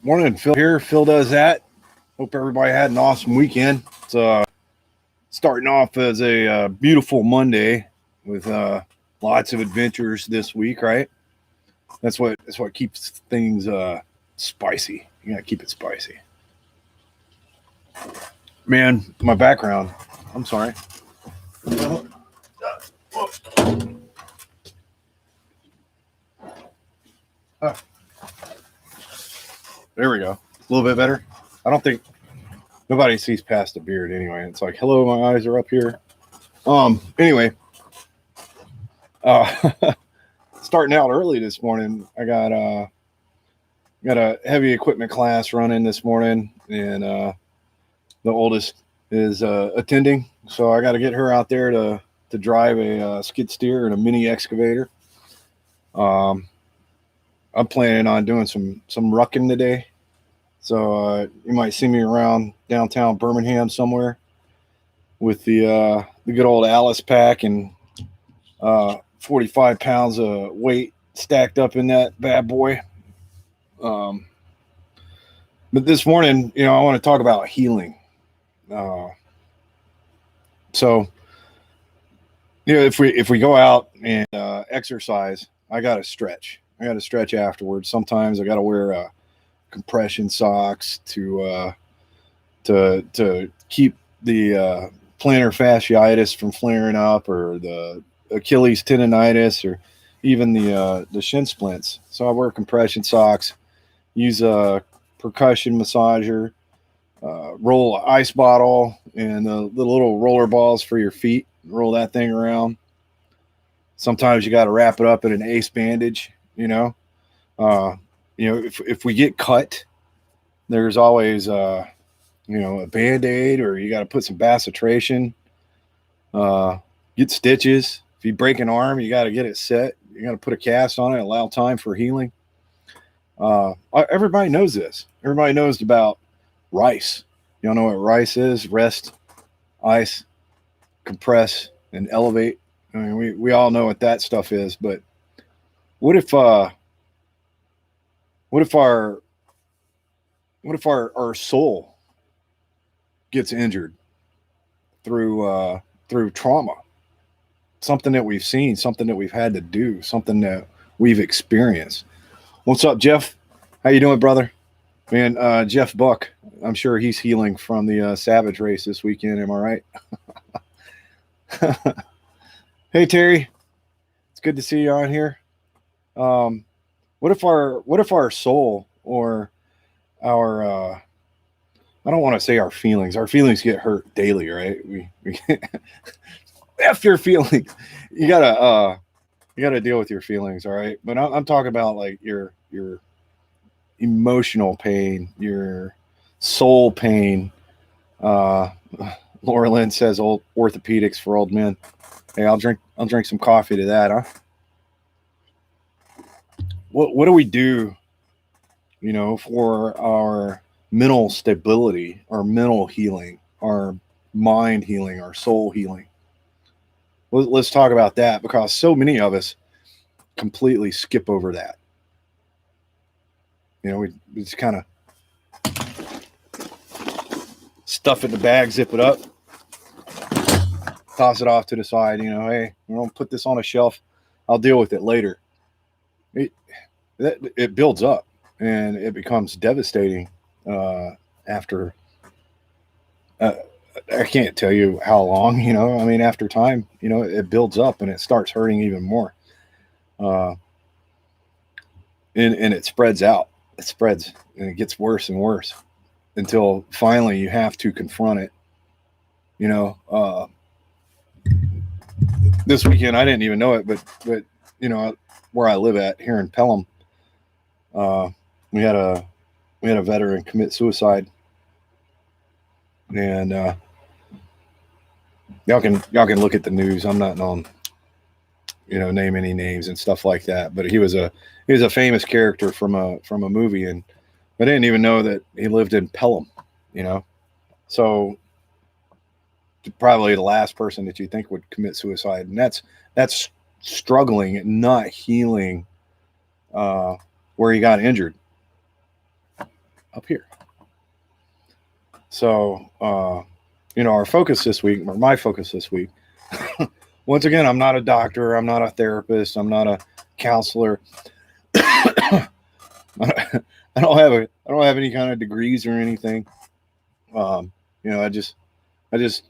Morning, Phil here. Phil does that. Hope everybody had an awesome weekend. It's starting off as a beautiful Monday with lots of adventures this week, right? That's what keeps things spicy. You gotta keep it spicy. Man, my background. I'm sorry. Oh, there we go. A little bit better. I don't think nobody sees past the beard anyway. It's like, hello, my eyes are up here. Anyway, uh, starting out early this morning. I got a heavy equipment class running this morning, and the oldest is attending, so I got to get her out there to drive a skid steer and a mini excavator. Um, I'm planning on doing some rucking today, so you might see me around downtown Birmingham somewhere with the good old Alice pack and 45 pounds of weight stacked up in that bad boy. Um, but this morning, I want to talk about healing. Uh, so, if we go out and exercise, I got to stretch. I got to stretch afterwards. Sometimes I got to wear compression socks to keep the plantar fasciitis from flaring up, or the Achilles tendonitis, or even the shin splints. So I wear compression socks, use a percussion massager, roll an ice bottle and the little roller balls for your feet. Roll that thing around. Sometimes you got to wrap it up in an ace bandage. Uh, if we get cut, there's always a band-aid, or you got to put some bacitration. Get stitches. If you break an arm, you got to get it set. You got to put a cast on it, allow time for healing. Everybody knows this. Everybody knows about rice. You all know what rice is? Rest, ice, compress, and elevate. I mean, we all know what that stuff is. But what if what if our our soul gets injured through trauma? Something that we've seen, something that we've had to do, something that we've experienced. What's up, Jeff? How you doing, brother? Man, Jeff Buck. I'm sure he's healing from the Savage race this weekend. Am I right? Hey, Terry. It's good to see you on here. What if our soul, or our I don't want to say our feelings. Our feelings get hurt daily, right? We F your feelings. You gotta deal with your feelings, all right? But I'm talking about like your emotional pain, your soul pain. Uh, Laura Lynn says old orthopedics for old men. Hey, I'll drink some coffee to that, huh? What do we do, for our mental stability, our mental healing, our mind healing, our soul healing? Let's talk about that, because so many of us completely skip over that. We just kind of stuff it in the bag, zip it up, toss it off to the side. Hey, we're gonna put this on a shelf. I'll deal with it later. It it builds up, and it becomes devastating after. Uh, I can't tell you how long. I mean, after time, it builds up and it starts hurting even more, uh, and it spreads out. It spreads and it gets worse and worse until finally you have to confront it. You know, uh, this weekend I didn't even know it, but where I live at here in Pelham, uh, we had a veteran commit suicide, and y'all can look at the news. I'm not on name any names and stuff like that, but he was a famous character from a movie, and I didn't even know that he lived in Pelham. You know, so probably the last person that you think would commit suicide, and that's struggling and not healing uh, where he got injured. up here. So, our focus this week, or my focus this week, once again, I'm not a doctor, I'm not a therapist, I'm not a counselor. I don't have any kind of degrees or anything. I just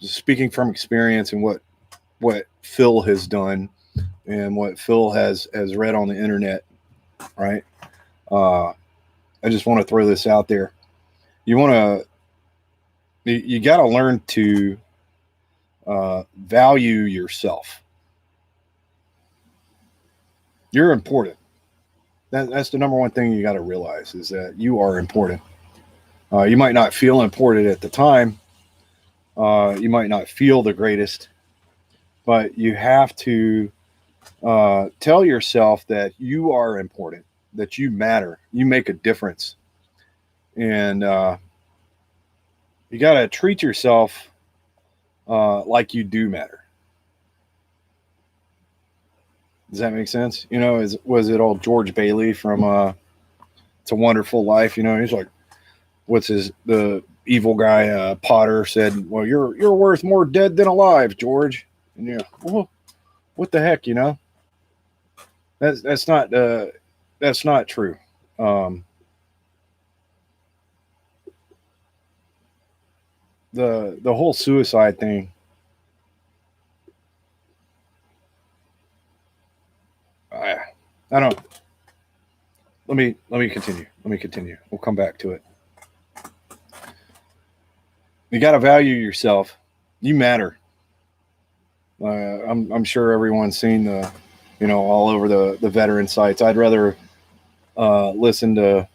speaking from experience and what Phil has done and what Phil has read on the internet, right? I just want to throw this out there. You got to learn to value yourself. You're important. That's the number one thing you got to realize, is that you are important. You might not feel important at the time. You might not feel the greatest, but you have to tell yourself that you are important, that you matter, you make a difference. And you got to treat yourself like you do matter. Does that make sense? Was it old George Bailey from It's a Wonderful Life? He's like, the evil guy Potter said, well, you're worth more dead than alive, George. And well, what the heck, that's not true. The whole suicide thing, I don't. Let me continue. We'll come back to it. You got to value yourself. You matter. I'm sure everyone's seen all over the veteran sites. I'd rather listen to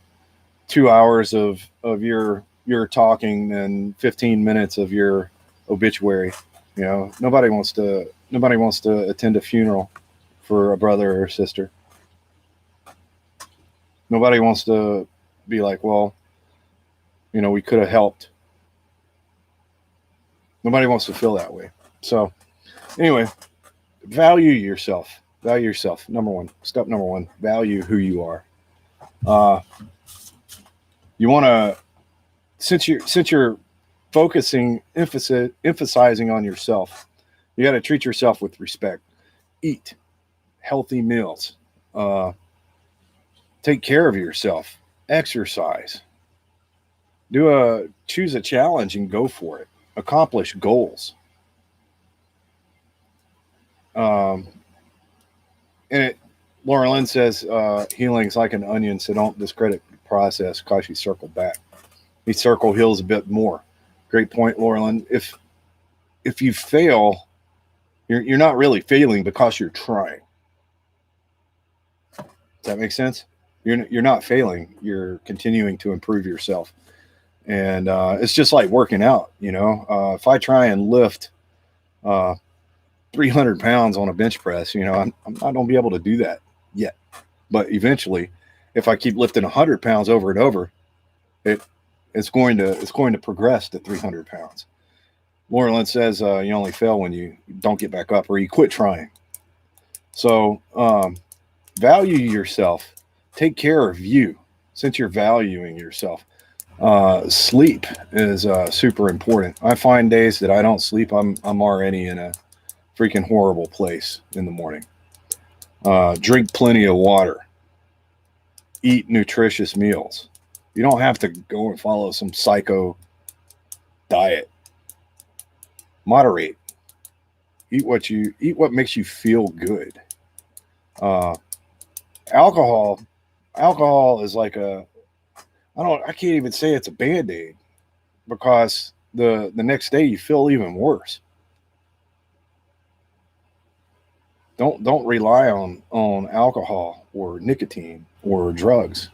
2 hours of your talking than 15 minutes of your obituary. Nobody wants to attend a funeral for a brother or sister. Nobody wants to be like, well, we could have helped. Nobody wants to feel that way. So anyway, value yourself. Value yourself. Step number one, value who you are. You want to, since you're emphasizing on yourself, you got to treat yourself with respect. Eat healthy meals. Take care of yourself. Exercise. Choose a challenge and go for it. Accomplish goals. And Laura Lynn says healing's like an onion, so don't discredit the process because you circle back. You circle heals a bit more. Great point, Laura Lynn. If you fail, you're not really failing because you're trying. Does that make sense? You're not failing. You're continuing to improve yourself. And it's just like working out, if I try and lift 300 pounds on a bench press, I'm not going to be able to do that yet. But eventually, if I keep lifting 100 pounds over and over, it's going to progress to 300 pounds. Laura Lynn says you only fail when you don't get back up or you quit trying. So value yourself. Take care of you. Since you're valuing yourself, sleep is super important. I find days that I don't sleep, I'm already in a freaking horrible place in the morning. Drink plenty of water. Eat nutritious meals. You don't have to go and follow some psycho diet. Moderate. Eat what makes you feel good. Alcohol is like I can't even say it's a Band-Aid, because the next day you feel even worse. Don't rely on alcohol or nicotine or drugs.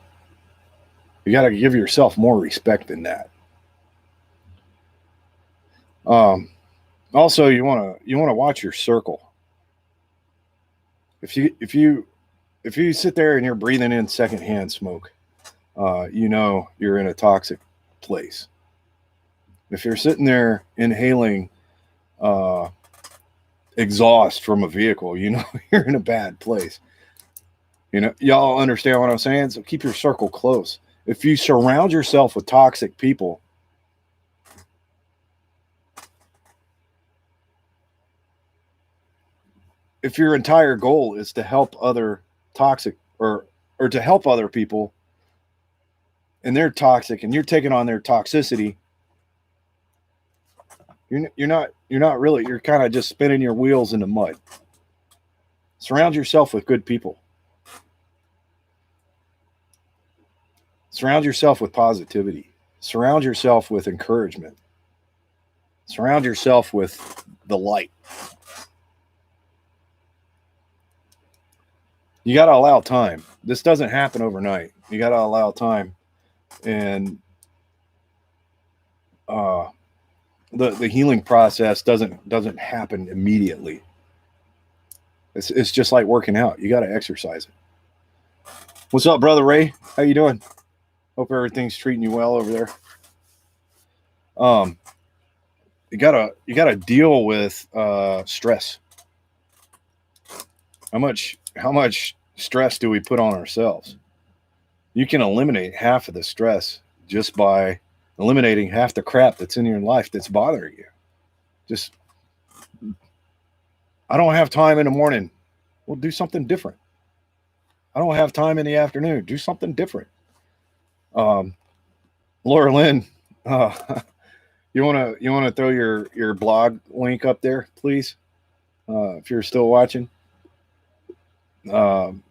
You got to give yourself more respect than that. Also, you want to watch your circle. If you sit there and you're breathing in secondhand smoke, you're in a toxic place. If you're sitting there inhaling exhaust from a vehicle, you're in a bad place. Y'all understand what I'm saying? So keep your circle close. If you surround yourself with toxic people, if your entire goal is to help other toxic or to help other people and they're toxic and you're taking on their toxicity, you're not really, you're kind of just spinning your wheels in the mud. Surround yourself with good people. Surround yourself with positivity. Surround yourself with encouragement. Surround yourself with the light. You got to allow time. This doesn't happen overnight. You got to allow time. And the healing process doesn't happen immediately. It's just like working out. You got to exercise it. What's up, brother Ray? How you doing? Hope everything's treating you well over there. You gotta deal with stress. How much stress do we put on ourselves? You can eliminate half of the stress just by eliminating half the crap that's in your life that's bothering you. Just, I don't have time in the morning. Well, do something different. I don't have time in the afternoon. Do something different. Laura Lynn, you wanna throw your blog link up there, please, if you're still watching. Give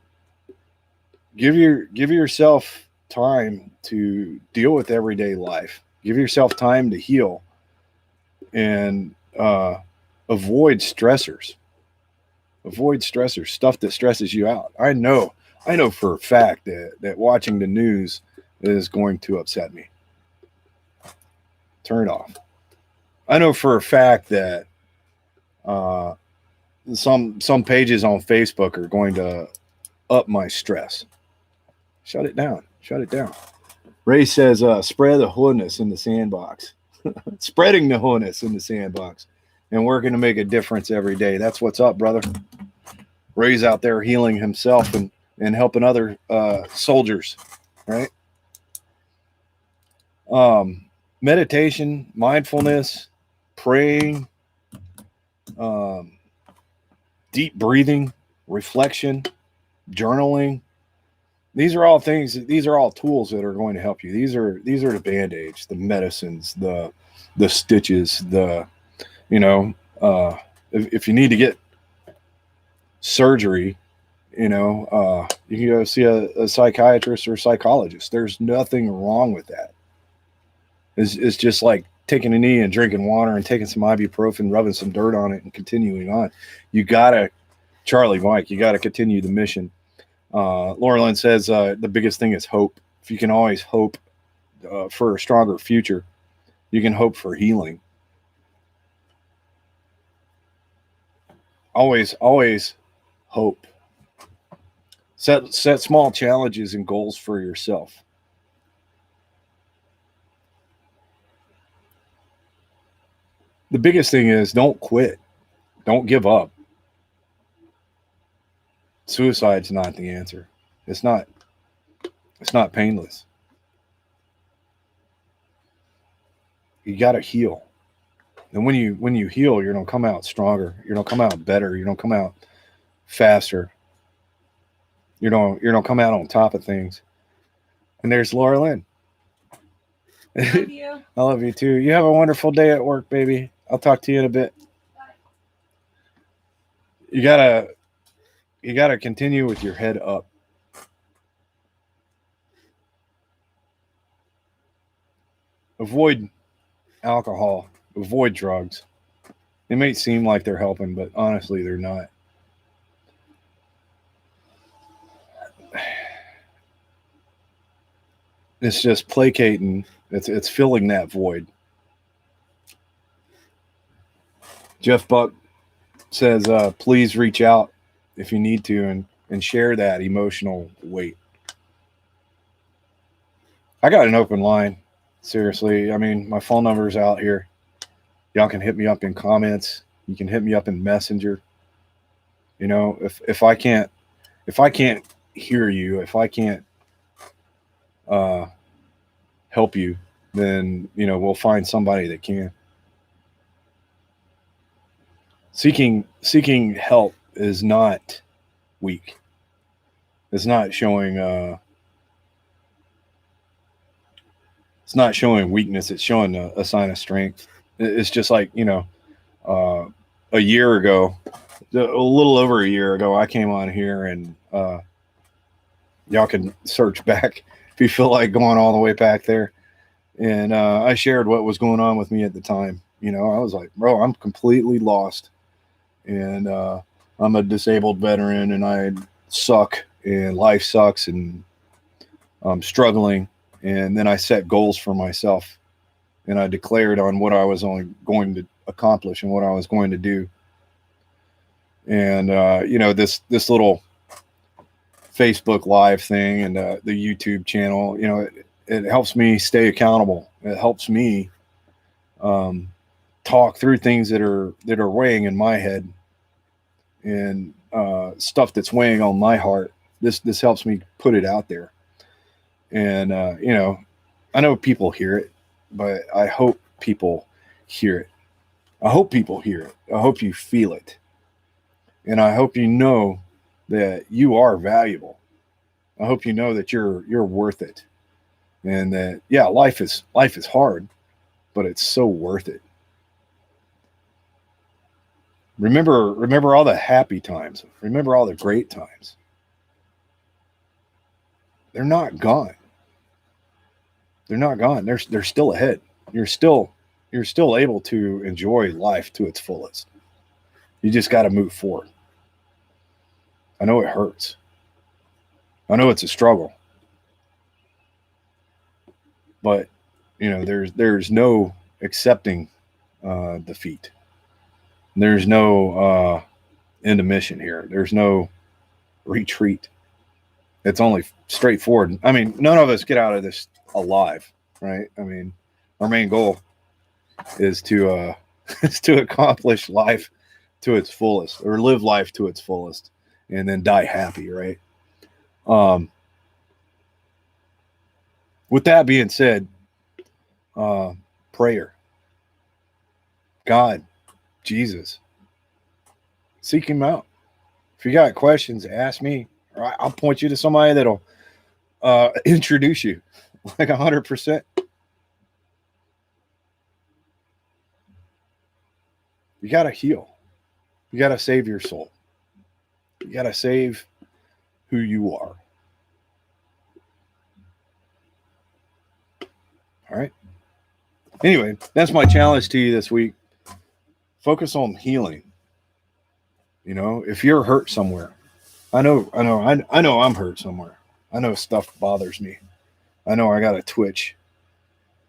yourself time to deal with everyday life. Give yourself time to heal and avoid stressors. Avoid stressors, stuff that stresses you out. I know for a fact that watching the news is going to upset me. Turn it off. I know for a fact that some pages on Facebook are going to up my stress. Shut it down. Shut it down. Ray says, spread the holiness in the sandbox. Spreading the holiness in the sandbox and working to make a difference every day. That's what's up, brother. Ray's out there healing himself and helping other soldiers, right? Meditation, mindfulness, praying, deep breathing, reflection, journaling. These are all things. These are all tools that are going to help you. These are the band-aids, the medicines, the stitches, if you need to get surgery, you can go see a psychiatrist or psychologist. There's nothing wrong with that. It's just like taking a knee and drinking water and taking some ibuprofen, rubbing some dirt on it and continuing on. You gotta, Charlie Mike, you gotta continue the mission. Laura Lynn says the biggest thing is hope. If you can always hope for a stronger future, you can hope for healing. Always hope. Set small challenges and goals for yourself. The biggest thing is don't quit. Don't give up. Suicide's not the answer. It's not painless. You got to heal. And when you heal, you're going to come out stronger. You're going to come out better. You're going to come out faster. You're going to come out on top of things. And there's Laura Lynn. Love you. I love you too. You have a wonderful day at work, baby. I'll talk to you in a bit. Bye. You gotta continue with your head up. Avoid alcohol. Avoid drugs. It may seem like they're helping, but honestly, they're not. It's just placating. It's filling that void. Jeff Buck says, please reach out if you need to and share that emotional weight. I got an open line. Seriously. I mean, my phone number is out here. Y'all can hit me up in comments. You can hit me up in Messenger. If I can't hear you, if I can't help you, then we'll find somebody that can. Seeking help is not weak. It's not showing weakness. It's showing a sign of strength. It's just like a year ago, a little over a year ago, I came on here, and y'all can search back if you feel like going all the way back there. And I shared what was going on with me at the time. I was like, bro, I'm completely lost, and I'm a disabled veteran, and I suck, and life sucks, and I'm struggling. And then I set goals for myself, and I declared on what I was only going to accomplish and what I was going to do. And this little Facebook Live thing and the YouTube channel, it helps me stay accountable. It helps me talk through things that are weighing in my head, and stuff that's weighing on my heart. This helps me put it out there. And I know people hear it, but I hope people hear it. I hope people hear it. I hope you feel it. And I hope you know that you are valuable. I hope you know that you're worth it. And that, yeah, life is hard, but it's so worth it. Remember all the happy times. Remember all the great times. They're not gone. They're not gone. They're still ahead. You're still able to enjoy life to its fullest. You just got to move forward. I know it hurts. I know it's a struggle. But there's no accepting defeat. There's no intermission here. There's no retreat. It's only straightforward. I mean, none of us get out of this alive, right? I mean, our main goal is to is to accomplish life to its fullest, or live life to its fullest, and then die happy, right? With that being said, prayer, God, Jesus, seek Him out. If you got questions, ask me. Or I'll point you to somebody that'll introduce you, like 100%. You got to heal. You got to save your soul. You got to save who you are. All right. Anyway, that's my challenge to you this week. Focus on healing. If you're hurt somewhere, I know I'm hurt somewhere. I know stuff bothers me. I know I got a twitch,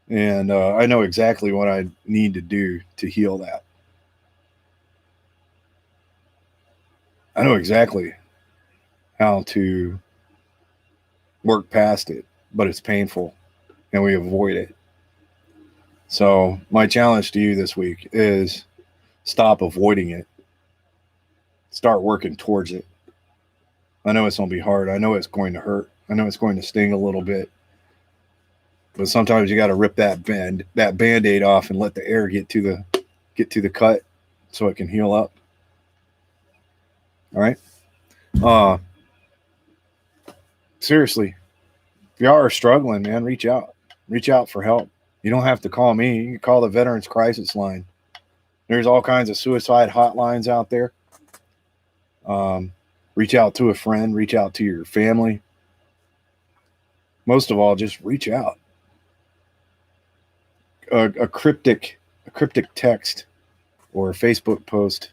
and I know exactly what I need to do to heal that. I know exactly how to work past it, but it's painful, and we avoid it. So my challenge to you this week is stop avoiding it. Start working towards it. I know it's going to be hard. I know it's going to hurt. I know it's going to sting a little bit. But sometimes you got to rip that Band-Aid off and let the air get to the cut so it can heal up. All right? Seriously, if you are struggling, man, reach out. Reach out for help. You don't have to call me. You can call the Veterans Crisis Line. There's all kinds of suicide hotlines out there. Reach out to a friend. Reach out to your family. Most of all, just reach out. A cryptic text or a Facebook post.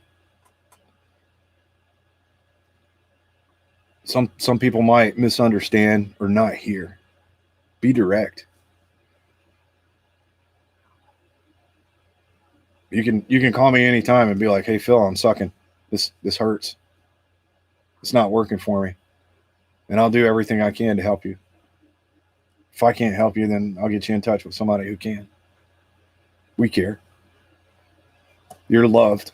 Some people might misunderstand or not hear. Be direct. You can call me anytime and be like, "Hey Phil, I'm sucking. This hurts. It's not working for me." And I'll do everything I can to help you. If I can't help you, then I'll get you in touch with somebody who can. We care. You're loved.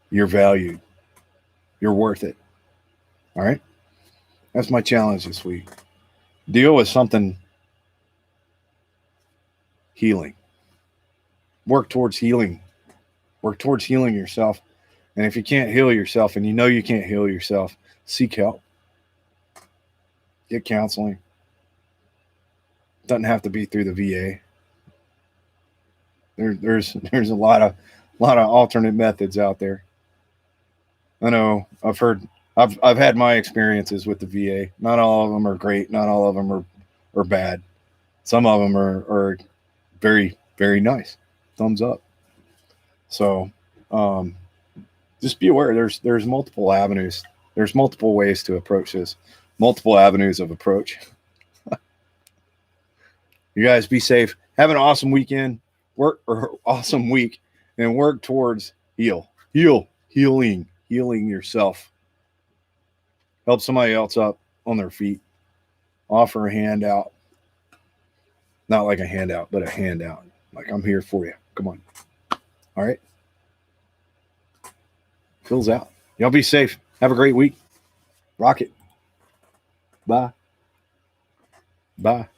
You're valued. You're worth it. All right? That's my challenge this week. Deal with something healing. Work towards healing. Work towards healing yourself. And if you can't heal yourself and you know you can't heal yourself, seek help. Get counseling. Doesn't have to be through the VA. There's a lot of alternate methods out there. I know I've had my experiences with the VA. Not all of them are great. Not all of them are bad. Some of them are very, very nice. Thumbs up. So just be aware there's multiple avenues. There's multiple ways to approach this. Multiple avenues of approach. You guys be safe. Have an awesome weekend. Awesome week, and work towards healing yourself. Help somebody else up on their feet. Offer a handout. Not like a handout, but a handout. Like, I'm here for you. Come on. All right. Fills out. Y'all be safe. Have a great week. Rock it. Bye. Bye.